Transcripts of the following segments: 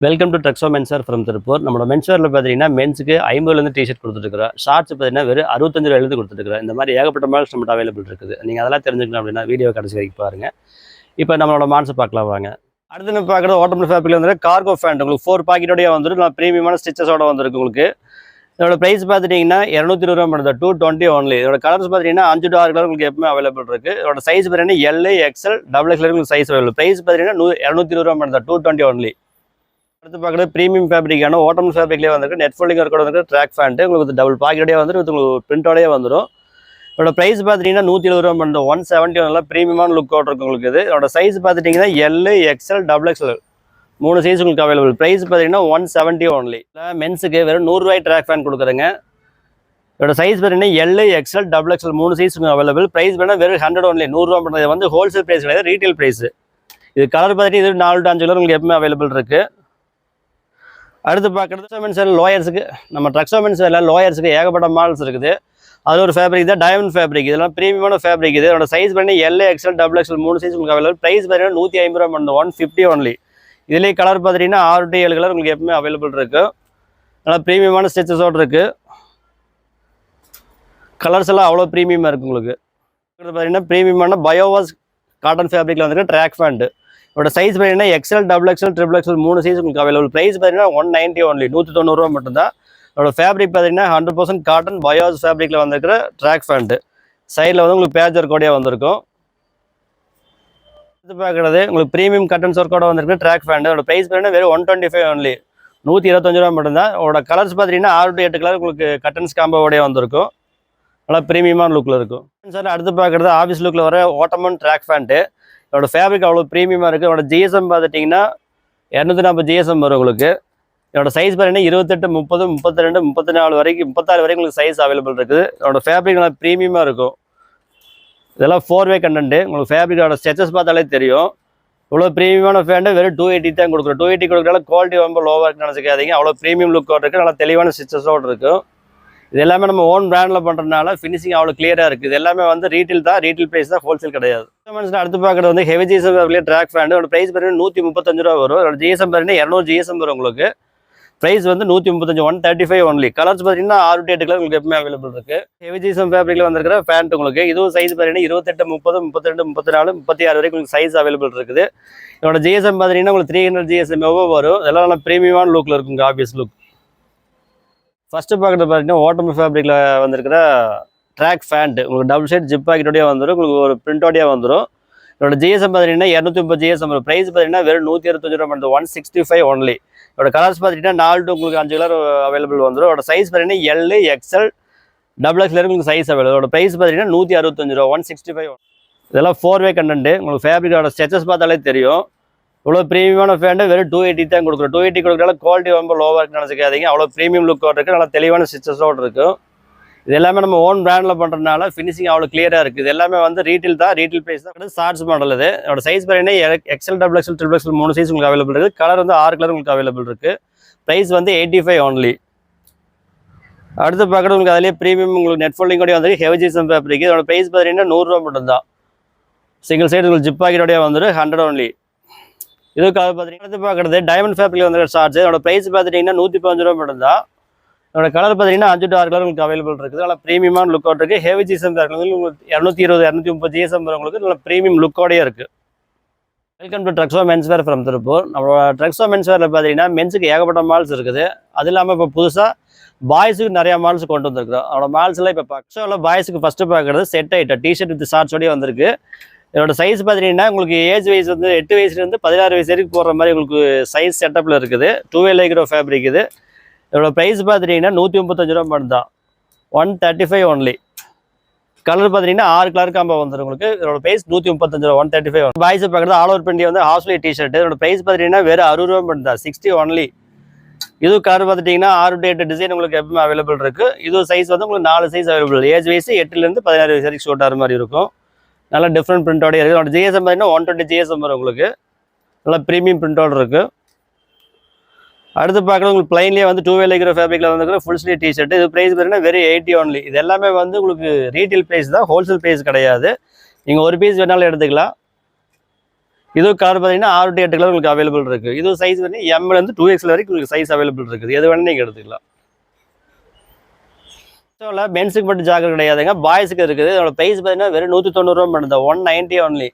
Welcome to Trexo menswear from Tiruppur. நம்மளோட மென்ஸ்வேரில் பார்த்தீங்கன்னா மென்ஸுக்கு 50லேருந்து டிஷர்ட் கொடுத்துருக்குறோம். ஷார்ட்ஸ் பார்த்தீங்கன்னா வெறும் 65 ரூபாயிலேருந்து கொடுத்துருக்குறோம். இந்த மாதிரி ஏகப்பட்ட மாடல்ஸ் நம்மகிட்ட அவைலபிள் இருக்குது. நீங்கள் அதெல்லாம் தெரிஞ்சுக்கணும் அப்படின்னா வீடியோ கடைசி வரைக்கும் பாருங்கள். இப்போ நம்மளோட மாடல்ஸ் பார்க்கலாம் வாங்க. அடுத்து நம்ம பார்க்குறது ஆட்டோமேட்டிக் ஃபேப்ரிக்கில் வந்து கார்கோ ஃபேண்ட் உங்களுக்கு 4 பாக்கெட்டோடய வந்துடும். நான் ப்ரீமியமான ஸ்டிச்சஸோட வந்துருக்கு. உங்களுக்கு இதோட ப்ரைஸ் பார்த்துட்டிங்கன்னா 220 ரூபா பண்ணுறது 220 ஒன்லி. இதோட கலர்ஸ் பார்த்தீங்கன்னா 5 to 6 கலர் உங்களுக்கு எப்பவுமே அவைலபிள் இருக்குது. இதோட சைஸ் பார்த்தீங்கன்னா எல், எக்ஸ்எல், XXL உங்களுக்கு சைஸ் அவைலபிள். ப்ரைஸ் பார்த்தீங்கன்னா 220 ரூபா பண்ணுறது 220 ஒன்லி. அடுத்து பார்க்குறது ப்ரீமியம் ஃபேப்ரிக்கான ஆட்டோமேட்டிக் ஃபேப்ரிக்லேயே வந்துருக்கு. நெட் ஃபோல்டிங் ஒர்க்கோட வந்து ட்ராக் ஃபேண்ட்டு உங்களுக்கு டபுள் பாக்கெட்டோடய வந்துடும். உங்களுக்கு பிரிண்டோடய வந்துடும். இதோட ப்ரைஸ் பார்த்துட்டிங்கன்னா 170 ரூபா பண்ணுறது 170 நல்லா ப்ரீமியமான லுக்கோட இருக்கும் உங்களுக்கு. இதோட சைஸ் பார்த்துட்டிங்கன்னா எல், எக்ஸ்எல், XXL 3 சைஸ் உங்களுக்கு அவைலபிள். ப்ரைஸ் பார்த்தீங்கன்னா 170 ஒன்லி. மென்ஸுக்கு வெறும் 100 ரூபாய் ட்ராக் ஃபேன் கொடுக்குறேங்க. இதோட சைஸ் பார்த்தீங்கன்னா L, XL, XXL 3 size available. Price வேணால் வெறும் 100 ஒன்லி. 100 ரூபா பண்ணுறது வந்து ஹோல்சேல் ப்ரைஸ் கிடையாது, ரீட்டைல் ப்ரைஸ். இது கலர் பார்த்துட்டு இது 4 to 5 கலர் உங்களுக்கு எப்பவுமே அவைலபிள் இருக்குது. அடுத்து பார்க்குறது மென்ஸ்வேர் லோயர்ஸுக்கு. நம்ம ட்ரெக்ஸோ மென்ஸ்வேரில் லோயர்ஸுக்கு ஏகப்பட்ட மாடல்ஸ் இருக்குது. அதில் ஒரு ஃபேப்ரிக் தான் டைமண்ட் ஃபேப்ரிக். இதெல்லாம் ப்ரீமியமான ஃபேப்ரிக். இது இதோட சைஸ் பண்ணி எல், எக்ஸ்எல், XXL 3 சைஸ் உங்களுக்கு அவைலபிள். ப்ரைஸ் பார்த்தீங்கன்னா 150 ரூபா பண்ணுறது 150 ஒன்லி. இதுலேயே கலர் பார்த்துட்டிங்கன்னா 6 to 7 கலர் உங்களுக்கு எப்பவுமே அவைலபிள் இருக்குது. நல்லா ப்ரீமியமான ஸ்டிச்சஸோடு இருக்குது. கலர்ஸ் எல்லாம் அவ்வளோ ப்ரீமியமாக இருக்குது உங்களுக்கு. பார்த்தீங்கன்னா ப்ரீமியமான பயோவாஸ் காட்டன் ஃபேப்ரிக்கில் வந்துருக்கு ட்ராக் ஃபேண்ட்டு. இதோட சைஸ் பார்த்தீங்கன்னா எக்ஸ்எல், XXL, XXL 3 சைஸ் உங்களுக்கு அவைலபிள். ப்ரைஸ் பார்த்தீங்கன்னா 190 ஒன்லி. 190 ரூபா மட்டும்தான். இதோட ஃபேப்ரிக் பார்த்தீங்கன்னா 100% காட்டன் பயோவாஸ் ஃபேப்ரிக்கில் வந்துருக்கிற ட்ராக் ஃபேண்ட்டு. சைடில் வந்து உங்களுக்கு பேட்ச் ஒர்க்கோடையாக வந்திருக்கும். இது பார்க்குறது உங்களுக்கு ப்ரீமியம் கட்டன்ஸ் ஒர்க்கோட வந்துருக்கு ட்ராக் ஃபேண்ட். அதோட ப்ரைஸ் பார்த்தீங்கன்னா வெறும் 125 ஒன்லி. 125 ரூபா மட்டும்தான். அதோட கலர்ஸ் பார்த்தீங்கன்னா 6 to 8 கலர் உங்களுக்கு கட்டன்ஸ் காம்போவோடையே வந்திருக்கும். நல்லா ப்ரீமியமான லுக்கில் இருக்கும். சார் அடுத்து பார்க்குறது ஆஃபீஸ் லுக்கில் வர ஓட்டமன் ட்ராக் ஃபேண்ட்டு. இதோட ஃபேப்ரிக் அவ்வளோ ப்ரீமியமாக இருக்குது. இதோட ஜிஎஸ்எம் பார்த்துட்டிங்கன்னா 240 ஜிஎஸ்எம் வரும் உங்களுக்கு. இதோட சைஸ் பார்த்தீங்கன்னா 28, 30, 32, 34 வரைக்கும் 36 வரைக்கும் உங்களுக்கு சைஸ் அவைலபிள் இருக்குது. இதோட ஃபேப்ரிக் நல்லா ப்ரீமியமாக இருக்கும். இதெல்லாம் 4-வே கண்டென்ட்டு. உங்களுக்கு ஃபேப்ரிக்கோட ஸ்ட்ரெச்சஸ் பார்த்தாலே தெரியும். இவ்வளோ ப்ரீமியமான ஃபேண்ட்டு வெறும் 280 தான் கொடுக்குறோம். 280 கொடுக்குறதால குவாலிட்டி ரொம்ப லோவாக இருக்குன்னு நினச்சிக்காதீங்க. அவ்வளோ ப்ரீமியம் லுக்கோடு இருக்குது. நல்லா தெளிவான ஸ்டிச்சஸோடு இருக்கும். இது எல்லாமே நம்ம ஓன் பிராண்டில் பண்ணுறதுனால ஃபினிஷிங் அவ்வளோ கிளியராக இருக்குது. இது எல்லாமே வந்து ரீட்டைல் தான், ரீட்டைல் ப்ரைஸ் தான், ஹோல்சேல் கிடையாது. அடுத்து பார்க்குறது வந்து heavy GSM fabric track pant. அதோட ப்ரைஸ் பார்த்தீங்கன்னா 135 ரூபா வரும். அதோட ஜிஎஸ்எம் பார்த்தீங்கன்னா 200 ஜிஎஸ்எம் வரும் உங்களுக்கு. ப்ரைஸ் வந்து 135, 135 ஒன்லி. கலர்ஸ் பார்த்தீங்கன்னா 6 to 8 கலர் உங்களுக்கு எப்பவுமே அவைலபிள் இருக்குது. ஹெவி ஜிஎஸ்எம் ஃபேப்ரிக்கில் வந்துருக்கிற ஃபேண்ட் உங்களுக்கு. இதுவும் சைஸ் பார்த்தீங்கன்னா 28, 30, 32, 34, 36 வரைக்கும் உங்களுக்கு சைஸ் அவைலபிள் இருக்குது. இதோட ஜிஎஸ்எம் பார்த்தீங்கன்னா உங்களுக்கு 300 ஜிஎஸ்எம் வரும். இதெல்லாம் நல்லா ப்ரீமியமான லுக்கில் இருக்குங்க, ஆஃபீஸ் லுக். ஃபஸ்ட்டு பார்க்குறது பார்த்தீங்கன்னா ஆட்டோமேட்டிக் ஃபேப்ரிக்கில் வந்துருக்கிற ட்ராக் ஃபேண்ட்டு. உங்களுக்கு டபுள் சைட் ஜிப் பாக்கெட்டோடய வந்துடும். உங்களுக்கு ஒரு பிரிண்டோடையாக வந்துடும். இதோட ஜிஎஸ்எம் பார்த்தீங்கன்னா 230 ஜிஎஸ்எம் வரும். ப்ரைஸ் பார்த்தீங்கன்னா வெறும் 125 ரூபா பண்ணுறது 165 ஒன்லி. இதோட கலர்ஸ் பார்த்தீங்கன்னா 4 to உங்களுக்கு 5 கலர் அவைலபிள் வந்துடும். இதோட சைஸ் பார்த்தீங்கன்னா எல், எக்ஸ்எல், XXL உங்களுக்கு சைஸ் அவைலபிள். இதோட ப்ரைஸ் பார்த்தீங்கன்னா 165 ரூபா 165. இதெல்லாம் 4-வே கண்டென்ட்டு. உங்களுக்கு ஃபேப்ரிக்கோட ஸ்ட்ரெச்சஸ் பார்த்தாலே தெரியும். இவ்வளோ ப்ரீமியமான ஃபேண்ட்டு வெறும் 280 தான் கொடுக்குறோம். 280 கொடுக்குறதால குவாலிட்டி ரொம்ப லோவாக இருக்குன்னு நினச்சிக்காதீங்க. அவ்வளோ ப்ரீமியம் லுக்கோடு இருக்குது. நல்லா தெளிவான ஸ்டிச்சஸோடு இருக்கும். இது எல்லாமே நம்ம ஓன் பிராண்டில் பண்ணுறதுனால ஃபினிஷிங் அவ்வளோ கிளியராக இருக்குது. இது எல்லாமே வந்து ரீட்டைல் தான், ரீட்டைல் ப்ரைஸ் தான். ஷார்ட்ஸ் மாடல் இது. இதோட சைஸ் பார்த்தீங்கன்னா XXL, XXL 3 சைஸ் உங்களுக்கு அவைலபிள் இருக்குது. கலர் வந்து 6 கலர் உங்களுக்கு அவைலபிள் இருக்குது. ப்ரைஸ் வந்து 85 ஒன்லி. அடுத்து பார்க்குறது உங்களுக்கு அதிலே ப்ரீமியம் உங்களுக்கு நெட் ஃபோல்டிங் கூட வந்து ஹெவி ஜிஎஸ்எம் ஃபேப்ரிக். இதோட ப்ரைஸ் பார்த்தீங்கன்னா 100 ரூபா மட்டும்தான். சிங்கிள் சைடு உங்களுக்கு ஜிப் பாக்கெட்டோடய வந்துடும் 100 ஒன்லி. இது கலர் பார்த்தீங்கன்னா அடுத்து பார்க்குறது டைமண்ட் ஃபேப்ரிக்கில் வந்து ஷார்ட்ஸ். இதோட ப்ரைஸ் பார்த்துட்டிங்கன்னா 115 ரூபா மட்டும்தான். இதோட கலர் பார்த்தீங்கன்னா 5 to 6 கலர் உங்களுக்கு அவைலபிள் இருக்குது. நல்லா ப்ரீமியமான லுக்கோட இருக்குது. ஹெவி ஜிஎஸ்எம் ஃபேப்ரிக் உங்களுக்கு 220, 230 ஜிஎஸ்எம் உங்களுக்கு நல்ல ப்ரீமியம் லுக்கோடையே இருக்குது. Welcome to Trexo menswear from Tiruppur. நம்மளோட ட்ரெக்ஸோ மென்ஸ்வேரில் பார்த்தீங்கன்னா மென்ஸுக்கு ஏகப்பட்ட மால்ஸ் இருக்குது. அது இல்லாமல் இப்போ புதுசாக பாய்ஸுக்கு நிறையா மால்ஸ் கொண்டு வந்துருக்குறோம். அவனோட மால்ஸ்லாம் இப்போ ட்ரெக்ஸோவில் பாய்ஸுக்கு ஃபஸ்ட்டு பார்க்குறது செட் ஐட்டம் டிஷர்ட் வித் ஷார்ட்ஸோடய வந்திருக்கு. இதோட சைஸ் பார்த்தீங்கன்னா உங்களுக்கு ஏஜ் வைஸ் வந்து 8 வயசுலேருந்து 16 வயசு வரைக்கும் போடுற மாதிரி உங்களுக்கு சைஸ் செட்டப்பில் இருக்குது. 2-வே லைக்ரோ ஃபேப்ரிக் இது. இதோட ப்ரைஸ் பார்த்துட்டிங்கன்னா 135 ரூபா மட்டும் தான் 135 ஒன்லி. கலர் பார்த்தீங்கன்னா 6 கலர் காம்போ வந்துடும் உங்களுக்கு. இதோட ப்ரைஸ் 135 ரூபா 135. பாய்ஸ் பார்க்குறது ஆல் ஓவர் பிரிண்டி வந்து ஹாஸ்லி டிஷர்ட். இதோட ப்ரைஸ் பார்த்தீங்கன்னா வெறும் 60 ரூபா மட்டும் தான் 60 ஒன்லி. இது கலர் பார்த்துட்டிங்கன்னா 6 to 8 டிசைன் உங்களுக்கு எப்பவுமே அவைலபிள் இருக்குது. இது சைஸ் வந்து உங்களுக்கு 4 சைஸ் அவைலபிள். ஏஜ் வைஸ் 8லேருந்து 16 வயசு வரைக்கும் ஷூட் ஆகிற மாதிரி இருக்கும். நல்லா டிஃப்ரெண்ட் பிரிண்டோட இருக்குது. அதோட ஜிஎஸ்எம் பார்த்தீங்கன்னா 120 ஜிஎஸ்எம் வரும் உங்களுக்கு. நல்லா ப்ரீமியம் பிரிண்டோடு இருக்குது. அடுத்து பார்க்குறது உங்களுக்கு பிளைன்லேயே வந்து 2-வே லைக்ரோ ஃபேப்ரிக்கில் வந்துருக்கிற ஃபுல் ஸ்லீவ் டிஷர்ட். இது ப்ரைஸ் பார்த்தீங்கன்னா வெறும் 80 ஒன்லி. இது எல்லாமே வந்து உங்களுக்கு ரீட்டைல் ப்ரைஸ் தான், ஹோல்சேல் ப்ரைஸ் கிடையாது. நீங்கள் ஒரு பீஸ் வேணாலும் எடுத்துக்கலாம். இது கலர் பார்த்தீங்கன்னா 6 to 8 கலர் உங்களுக்கு அவைலபிள் இருக்குது. இது சைஸ் வந்து எம்லேருந்து 2XL வரைக்கும் உங்களுக்கு சைஸ் அவைலபிள் இருக்குது. எது வேணும் நீங்கள் எடுத்துக்கலாம். ஸோ மென்ஸுக்கு மட்டும் ஜாக்கெட் கிடையாதுங்க, பாய்ஸுக்கு இருக்குது. இதோட ப்ரைஸ் பார்த்தீங்கன்னா வெறும் 190 ரூபா மட்டும் தான், 190 ஒன்லி.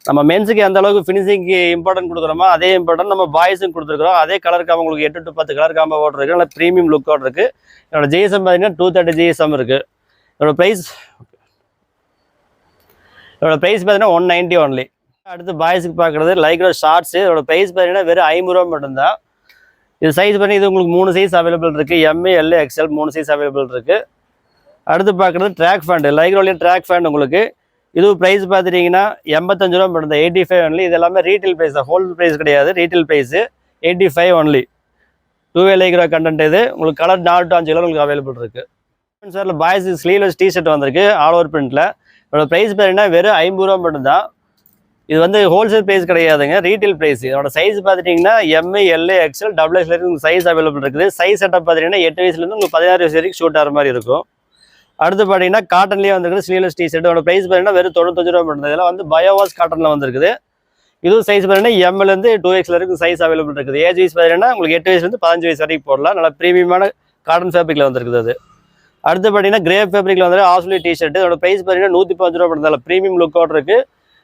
நம்ம மென்ஸுக்கு எந்த அளவுக்கு ஃபினிஷிங்க்கு இம்பார்ட்டன்ட் கொடுக்குறோமோ அதே இம்பார்ட்டன்ட் நம்ம பாய்ஸுக்கு கொடுத்துருக்குறோம். அதே கலர் காம்போ உங்களுக்கு 8 to 10 கலர் காம்போ ஓட்டு இருக்குது. நல்லா ப்ரீமியம் லுக்கோடு இருக்குது. என்னோட ஜிஎஸ்எம் பார்த்தீங்கன்னா 230 GSM இருக்குது. இதோட ப்ரைஸ் பார்த்தீங்கன்னா 190 ஒன்லி. அடுத்து பாய்ஸுக்கு பார்க்குறது லைக்ரா ஷார்ட்ஸு. இதோட ப்ரைஸ் பார்த்தீங்கன்னா வெறும் 50 ரூபா மட்டும்தான். இது சைஸ் பண்ணி இது உங்களுக்கு 3 சைஸ் அவைலபிள் இருக்குது. MA, L, XL 3 size available இருக்குது. அடுத்து பார்க்குறது ட்ராக் ஃபேண்ட், லைக்ரோலிய ட்ராக் ஃபேண்ட் உங்களுக்கு. இது ப்ரைஸ் பார்த்துட்டிங்கன்னா 85 ரூபா மட்டும்தான், 85 ஒன்லி. இது எல்லாமே ரீட்டைல் ப்ரைஸ் தான், ஹோல் ப்ரைஸ் கிடையாது, ரீட்டைல் ப்ரைஸு 85 ஒன்லி. 2வே லைக்ரா கண்டென்ட். இது உங்களுக்கு கலர் 4 to 5 கலர் உங்களுக்கு அவைலபிள் இருக்குது. சார் பாய்ஸ் ஸ்லீவ்லெஸ் டிஷர்ட் வந்திருக்கு ஆல் ஓவர் பிரிண்ட்டில். இதோட ப்ரைஸ் பார்த்தீங்கன்னா வெறும் 50 ரூபா மட்டும்தான். இது வந்து ஹோல்சேல் ப்ரைஸ் கிடையாதுங்க, ரீட்டைல் ப்ரைஸ். இதோட சைஸ் பார்த்துட்டிங்கன்னா எம்ஏ, எல், எக்ஸ்எல், XXL வரைக்கும் உங்களுக்கு சைஸ் அவைலபிள் இருக்குது. சைஸ் செட்டப் பார்த்துட்டிங்கன்னா 8 வயசுலேருந்து உங்களுக்கு 16 வயசு வரைக்கும் ஷூட் ஆகிற மாதிரி இருக்கும். அடுத்து பார்த்தீங்கன்னா காட்டன்லேயே வந்துருக்குது ஸ்லீவ்லெஸ் டிஷர்ட்டோட ப்ரைஸ் பார்த்தீங்கன்னா வெறும் 95 ரூபா மட்டும். இதெல்லாம் வந்து பயோவாஸ் காட்டனில் வந்துருக்குது. இதுவும் சைஸ் பார்த்தீங்கன்னா எம்லேருந்து 2XL வரைக்கும் சைஸ் அவைலபிள் இருக்குது. ஏஜ் வைஸ் பார்த்தீங்கன்னா உங்களுக்கு 8 வயசுலேருந்து 15 வயசு வரைக்கும் போடலாம். நல்லா ப்ரீமியமான காட்டன் ஃபேப்ரிக்கில் வந்துருக்குது. அது அடுத்து பார்த்தீங்கன்னா கிரேப் ஃபேப்ரிக்கில் வந்து ஆஸ்லி டிஷர்ட். இதோட ப்ரைஸ் பார்த்தீங்கன்னா 115 ரூபா மட்டும். ப்ரீமியம் லுக்கோடு இருக்குது.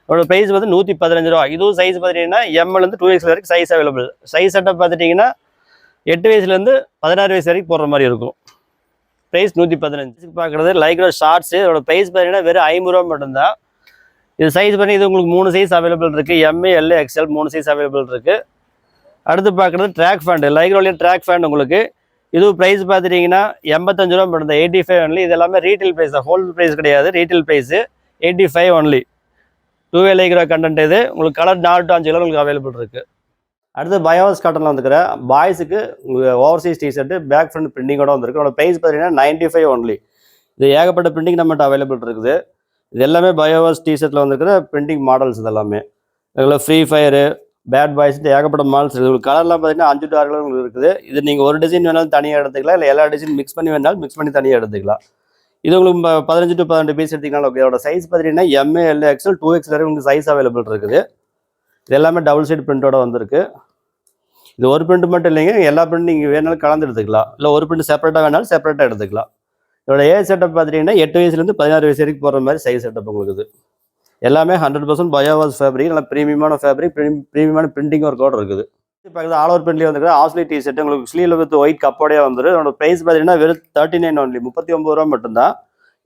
இதோட ப்ரைஸ் வந்து 115 ரூபா. இதுவும் சைஸ் பார்த்துட்டிங்கன்னா எம்லேருந்து 2XL வரைக்கும் சைஸ் அவைலபிள். சைஸ் செட்டப் பார்த்துட்டிங்கன்னா 8 வயசுலேருந்து 16 வயசு வரைக்கும் போடுற மாதிரி இருக்கும். ப்ரைஸ் 115. பார்க்குறது லைக்ரா ஷார்ட்ஸு. இதோட ப்ரைஸ் பார்த்தீங்கன்னா வெறும் 50 ரூபா மட்டும்தான். இது சைஸ் பண்ணி இது உங்களுக்கு 3 சைஸ் அவைலபிள் இருக்குது. MA, L, XL 3 size available இருக்குது. அடுத்து பார்க்குறது ட்ராக் ஃபேண்ட், லைக்ரோலிய ட்ராக் ஃபேண்ட் உங்களுக்கு. இது ப்ரைஸ் பார்த்துட்டிங்கன்னா 85 ரூபா மட்டும்தான், 85 ஒன்லி. இது எல்லாமே ரீட்டைல் ப்ரைஸ் தான், ஹோல் ப்ரைஸ் கிடையாது, ரீட்டைல் ப்ரைஸு 85 ஒன்லி. 2வே லைக்ரா கண்டென்ட். இது உங்களுக்கு கலர் 4 to 5 கலர் உங்களுக்கு அவைலபிள் இருக்குது. அடுத்து பயோவாஸ் காட்டனில் வந்துக்கிற பாய்ஸுக்கு உங்களுக்கு ஓவர்சைஸ் டிஷர்ட்டு பேக் ஃப்ரண்ட் பிரிண்டிங்கோட வந்துருக்கு. அதோட ப்ரைஸ் பார்த்தீங்கன்னா 95 ஒன்லி. இது ஏகப்பட்ட பிரிண்டிங் நம்மகிட்ட அவைலபிள் இருக்குது. இது எல்லாமே பயோவாஸ் டிஷர்ட்டில் வந்துருக்கிற பிரிண்டிங் மாடல்ஸ். இது எல்லாமே இதில் ஃப்ரீ ஃபயரு, பேட் பாய்ஸ்ட்டு ஏகப்பட்ட மாடல்ஸ் இருக்குது. உங்களுக்கு கலர்லாம் பார்த்தீங்கன்னா 5 to 6 கலர் உங்களுக்கு இருக்குது. இது நீங்கள் ஒரு டிசைன் வேணாலும் தனியாக எடுத்துக்கலாம், இல்லை எல்லா டிசைன் மிக்ஸ் பண்ணி வேணாலும் மிக்ஸ் பண்ணி தனியாக எடுத்துக்கலாம். இது உங்களுக்கு 15 to 18 பீஸ் எடுத்திங்கனாலும் ஓகே. இதோட சைஸ் பார்த்தீங்கன்னா எம்ஏ, எல், எக்ஸ்எல் 2XL வரைக்கும் உங்களுக்கு சைஸ் அவைலபிள் இருக்குது. இது எல்லாமே டபுள் சைடு பிரிண்டோட வந்திருக்கு. இது ஒரு பிரிண்ட் மட்டும் இல்லைங்க, எல்லா பிரிண்ட் நீங்கள் வேணாலும் கலந்து எடுத்துக்கலாம், இல்லை ஒரு பிரிண்ட் செப்பரேட்டாக வேணாலும் செப்பரேட்டாக எடுத்துக்கலாம். இதோட ஏஜ் செட்டப் பார்த்துட்டிங்கன்னா 8 வயசுலேருந்து 16 வயசு வரைக்கும் போகிற மாதிரி சைஸ் செட்டப் உங்களுக்கு. இது எல்லாமே 100% பயோவாஸ் ஃபேப்ரிக், நல்லா ப்ரீமியமான ஃபேப்ரிக், ப்ரீமியமான பிரிண்டிங் ஒரு கோட் இருக்குது. இப்போ ஆல் ஓவர் பிரிண்ட்லேயே வந்துருக்கு ஆஸ்லி டிஷர்ட் உங்களுக்கு ஸ்லீவில் வித் ஒயிட் கப்போடையே வந்துடும். இதோட ப்ரைஸ் பார்த்தீங்கன்னா வெறும் 39 ஒன்லி, 39 ரூபா மட்டும்தான்.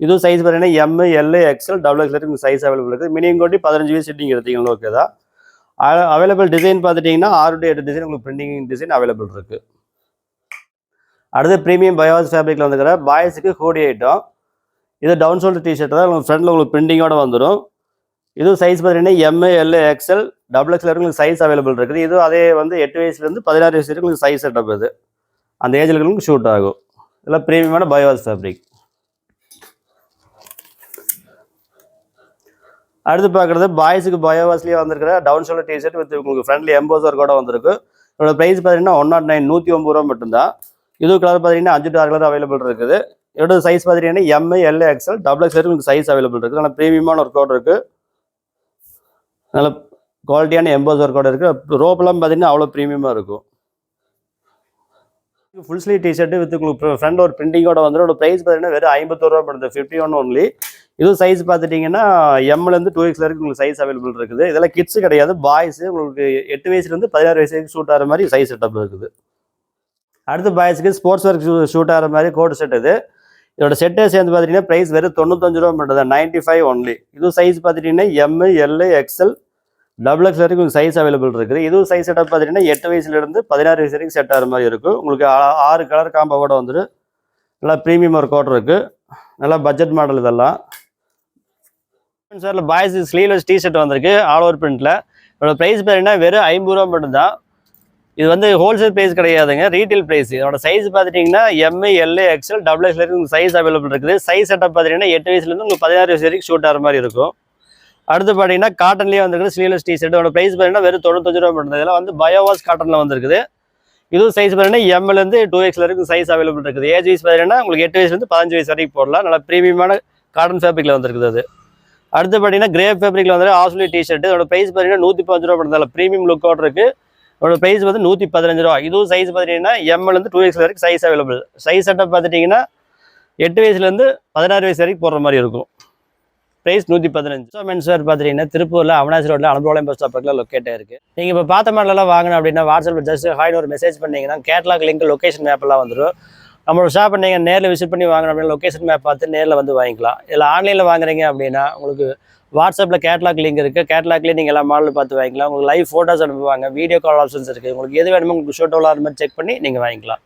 இதுவும் சைஸ் பார்த்தீங்கன்னா எம்ஏ, எல், எக்ஸ்எல், XXL வரைக்கும் சைஸ் அவைலபிள் இருக்குது. மினிமம் கோட்டி 15 வயசு செட்டிங் எடுத்தீங்களா ஓகே தான். அவைலபிள் டிசைன் பார்த்துட்டிங்கன்னா 6 to 8 டிசைன் உங்களுக்கு பிரிண்டிங் டிசைன் அவைலபிள் இருக்குது. அடுத்து ப்ரீமியம் பயோவாஸ் ஃபேப்ரிக்கில் வந்துக்கிற பாய்ஸுக்கு ஹூடி ஐட்டம். இது டவுன் ஷோல்டர் டிஷர்ட் தான் உங்களுக்கு ஃப்ரண்ட்டில் உங்களுக்கு பிரிண்டிங்கோட வந்துடும். இதுவும் சைஸ் பார்த்தீங்கன்னா எம்ஏ, எல், எக்ஸ்எல், XXL வரைக்கும் உங்களுக்கு சைஸ் அவைலபிள் இருக்குது. இதுவும் அதே வந்து 8 வயசுலேருந்து 16 வயசு வரைக்கும் உங்களுக்கு சைஸ் செட்டப். இது அந்த ஏஜில் உங்களுக்கு ஷூட் ஆகும். இதெல்லாம் ப்ரீமியமான பயோவாஸ் ஃபேப்ரிக். அடுத்து பார்க்குறது பாய்ஸுக்கு பயோவாஸ்லேயே வந்துருக்கிற டவுன் ஷோல்டர் டிஷர்ட் வித் உங்களுக்கு ஃப்ரண்ட்லி எம்போசர் கூட வந்திருக்கு. இதோட ப்ரைஸ் பார்த்தீங்கன்னா 109, 109 ரூபா மட்டும்தான். இது கலர் பார்த்தீங்கன்னா 5 to 6 கலர் அவைலபிள் இருக்குது. இதோட சைஸ் பார்த்தீங்கன்னா எம்ஏ, எல், எக்ஸ்எல், XXL உங்களுக்கு சைஸ் அவைலபிள் இருக்குது. நல்லா ப்ரீமியமான ஒரு கோட் இருக்குது, நல்ல குவாலிட்டியான எம்போசர் கோட் இருக்குது. ரோப்பெல்லாம் பார்த்தீங்கன்னா அவ்வளோ ப்ரீமியமாக இருக்கும். ஃபுல் ஸ்லீவ் டிஷர்ட்டு வித் உங்களுக்கு ஃப்ரண்ட் ஒரு பிரிண்டிங்கோட வந்துடும். இதோட ப்ரைஸ் பார்த்தீங்கன்னா வெறும் 51 ரூபா மட்டும், 51 ஒன்லி. இதுவும் சைஸ் பார்த்துட்டிங்கன்னா எம்லேருந்து 2XL வரைக்கும் உங்களுக்கு சைஸ் அவைலபிள் இருக்குது. இதெல்லாம் கிட்ஸு கிடையாது, பாய்ஸு உங்களுக்கு 8 வயசுலேருந்து 16 வயசு வரைக்கும் ஷூட் ஆகிற மாதிரி சைஸ் செட்டப் இருக்குது. அடுத்து பாய்ஸுக்கு ஸ்போர்ட்ஸ் ஒர்க் ஷூட் ஆகிற மாதிரி கோட் செட். இது இதோட செட்டே சேர்ந்து பார்த்துட்டிங்கன்னா ப்ரைஸ் வெறும் 95 ரூபா மட்டும் தான், 95 ஒன்லி. இதுவும் சைஸ் பார்த்துட்டிங்கன்னா எம்ஏ, எல், எக்ஸ்எல், XXL வரைக்கும் சைஸ் அவைலபிள் இருக்குது. இதுவும் சைஸ் செட்டப் பார்த்துட்டிங்கன்னா 8 வயசுலேருந்து 16 வயசு வரைக்கும் செட் ஆகிற மாதிரி இருக்கும். உங்களுக்கு 6 கலர் காம்போவோட வந்துடும். நல்லா ப்ரீமியம் ஒரு கோட் இருக்குது, நல்லா பட்ஜெட் மாடல். இதெல்லாம் சார் பாய்ஸ் ஸ்லீவ்லெஸ் டிஷர்ட் வந்திருக்கு ஆல் ஓவர் பிரிண்ட்டில். இதோட ப்ரைஸ் பார்த்தீங்கன்னா வெறும் 50 ரூபா மட்டும்தான். இது வந்து ஹோல்சேல் ப்ரைஸ் கிடையாதுங்க, ரீட்டைல் ப்ரைஸ். இதோட சைஸ் பார்த்துட்டிங்கன்னா எம்ஏ, எல், எக்ஸ்எல், XXL வரைக்கும் சைஸ் அவைலபிள் இருக்குது. சைஸ் செட்டப் பார்த்துட்டிங்கன்னா 8 வயசுலேருந்து உங்களுக்கு 16 வயசு வரைக்கும் ஷூட் ஆகிற மாதிரி இருக்கும். அடுத்து பார்த்தீங்கன்னா காட்டன்லேயே வந்துருக்கு ஸ்லீவ்லெஸ் டிஷர்ட்டோட ப்ரைஸ் பார்த்தீங்கன்னா வெறும் 95 ரூபா மட்டும். இதெல்லாம் வந்து பயோவாஸ் காட்டனில் வந்துருக்குது. இதுவும் சைஸ் பார்த்தீங்கன்னா எம்லேருந்து 2XL வரைக்கும் சைஸ் அவைலபிள் இருக்குது. ஏஜ் வைஸ் பார்த்தீங்கன்னா உங்களுக்கு 8 வயசுலேருந்து 15 வயசு வரைக்கும் போடலாம். நல்லா ப்ரீமியமான காட்டன் ஃபேப்ரிக்கில் வந்துருக்குது. அது அடுத்து பார்த்தீங்கன்னா கிரேப் ஃபேப்ரிக்ல வந்து ஆஸ்லி டிஷர்ட் இதோட ப்ரைஸ் பார்த்தீங்கன்னா 115 ரூபா படுத்தால ப்ரீமியம் லுக்கோட இருக்கு. இதோட ப்ரைஸ் வந்து 115 ரூபா. இதுவும் சைஸ் பார்த்தீங்கன்னா எம்எல்லேருந்து 2X வரைக்கும் சைஸ் அவைலபிள். சைஸ் செட்டப் பார்த்துட்டிங்கன்னா 8 வயசுலேருந்து 16 வயசு வரைக்கும் போடுற மாதிரி இருக்கும். ப்ரைஸ் 115. ஸோ மென்ஸ்வேர் பார்த்துட்டிங்கன்னா திருப்பூரில் அவனாசி ரோட்டில் அனுபவம் பஸ் ஸ்டாப் பக்கத்தில் லொக்கேட்டாக இருக்குது. நீங்கள் இப்போ பார்த்த மாடலெல்லாம் வாங்கணும் அப்படின்னா வாட்ஸ்அப்பில் ஜஸ்ட் ஹாய்னு ஒரு மெசேஜ் பண்ணிங்கன்னா கேட்லாக் லிங்க் லொக்கேஷன் மேப்பெல்லாம் வந்துடும். நம்மளோட ஷாப் நீங்கள் நேரில் விசிட் பண்ணி வாங்கணும் அப்படின்னா லொக்கேஷன் மேப் பார்த்து நேரில் வந்து வாங்கிக்கலாம். இல்லை ஆன்லைனில் வாங்குறீங்க அப்படின்னா உங்களுக்கு வாட்ஸ்அப்பில் கேட்லாக் லிங்க் இருக்குது. கேட்லாக்லேயே நீங்கள் எல்லா மாடல் பார்த்து வாங்கிக்கலாம். உங்களுக்கு லைவ் ஃபோட்டோஸ் அனுப்புவாங்க. வீடியோ கால் ஆப்ஷன்ஸ் இருக்குது. உங்களுக்கு எது வேணுமோ உங்களுக்கு ஷூட்டோவில் அது மாதிரி செக் பண்ணி நீங்கள் வாங்கிக்கலாம்.